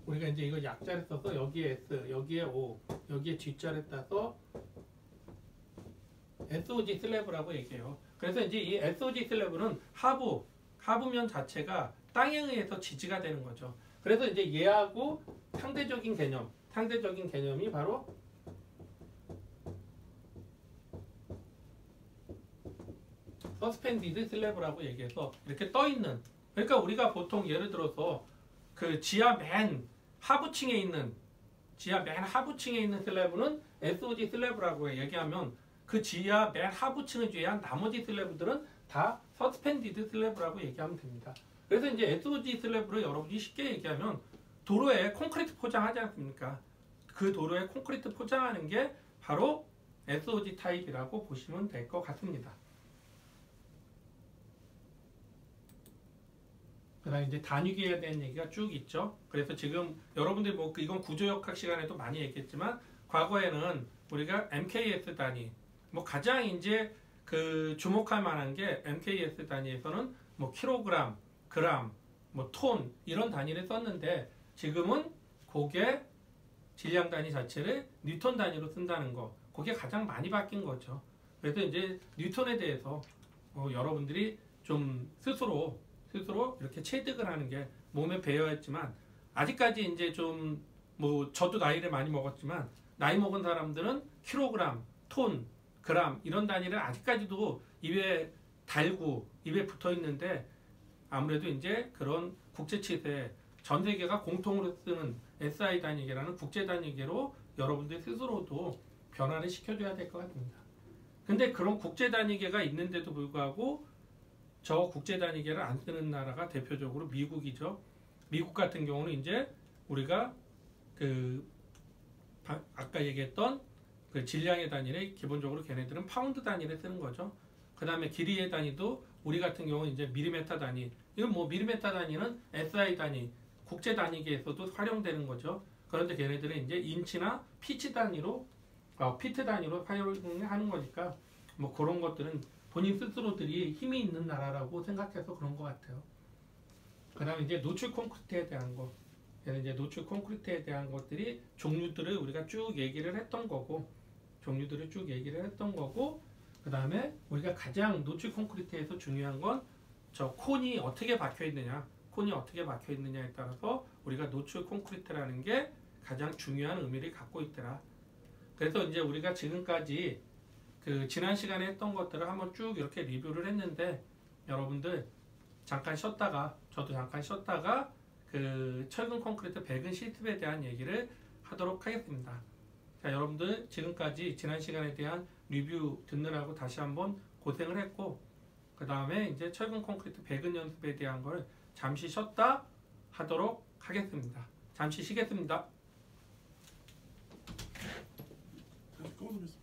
우리가 이제 이거 약자를 써서 여기에 S, 여기에 O, 여기에 G자를 따서 SOG 슬래브라고 얘기해요. 그래서 이제 이 SOG 슬래브는 하부면 자체가 땅에 의해서 지지가 되는 거죠. 그래서 이제 얘하고 상대적인 개념이 바로 서스펜디드 슬래브라고 얘기해서 이렇게 떠 있는. 그러니까 우리가 보통 예를 들어서 그 지하 맨 하부층에 있는 슬래브는 SOG 슬래브라고 얘기하면 그 지하 맨 하부층을 제외한 나머지 슬래브들은 다 서스펜디드 슬래브라고 얘기하면 됩니다. 그래서 이제 SOG 슬래브를 여러분이 쉽게 얘기하면 도로에 콘크리트 포장하지 않습니까? 그 도로에 콘크리트 포장하는 게 바로 SOG 타입이라고 보시면 될 것 같습니다. 그 다음에 이제 단위기에 대한 얘기가 쭉 있죠. 그래서 지금 여러분들 뭐 이건 구조역학 시간에도 많이 얘기했지만 과거에는 우리가 MKS 단위, 뭐 가장 이제 그 주목할 만한 게 MKS 단위에서는 뭐 킬로그램, 그램, 뭐 톤 이런 단위를 썼는데 지금은 그게 질량 단위 자체를 뉴턴 단위로 쓴다는 거, 그게 가장 많이 바뀐 거죠. 그래서 이제 뉴턴에 대해서 여러분들이 좀 스스로 이렇게 체득을 하는 게 몸에 배어있지만 아직까지 이제 좀 뭐 저도 나이를 많이 먹었지만 나이 먹은 사람들은 킬로그램, 톤, 그램 이런 단위를 아직까지도 입에 달고 입에 붙어 있는데 아무래도 이제 그런 국제 치세 전 세계가 공통으로 쓰는 SI 단위계라는 국제 단위계로 여러분들 스스로도 변화를 시켜줘야 될 것 같습니다. 근데 그런 국제 단위계가 있는데도 불구하고 저 국제 단위계를 안 쓰는 나라가 대표적으로 미국이죠. 미국 같은 경우는 이제 우리가 그 아까 얘기했던 그 질량의 단위를 기본적으로 걔네들은 파운드 단위를 쓰는 거죠. 그 다음에 길이의 단위도 우리 같은 경우는 이제 밀리미터 단위. 이건 뭐 밀리미터 단위는 SI 단위, 국제 단위계에서도 활용되는 거죠. 그런데 걔네들은 이제 인치나 피치 단위로, 피트 단위로 활용하는 거니까 뭐 그런 것들은 본인 스스로들이 힘이 있는 나라라고 생각해서 그런 것 같아요. 그 다음에 이제 노출 콘크리트에 대한 거. 이제 노출 콘크리트에 대한 것들이 종류들을 우리가 쭉 얘기를 했던 거고, 그 다음에 우리가 가장 노출 콘크리트에서 중요한 건 저 콘이 어떻게 박혀 있느냐에 따라서 우리가 노출 콘크리트라는 게 가장 중요한 의미를 갖고 있더라. 그래서 이제 우리가 지금까지 그 지난 시간에 했던 것들을 한번 쭉 이렇게 리뷰를 했는데 여러분들 잠깐 쉬었다가 저도 잠깐 쉬었다가 그 철근 콘크리트 배근 시스템에 대한 얘기를 하도록 하겠습니다. 자, 여러분들 지금까지 지난 시간에 대한 리뷰 듣느라고 다시 한번 고생을 했고 그 다음에 이제 철근 콘크리트 배근 연습에 대한 걸 잠시 쉬었다 하도록 하겠습니다. 잠시 쉬겠습니다. 다시 꺼놓으겠습니다.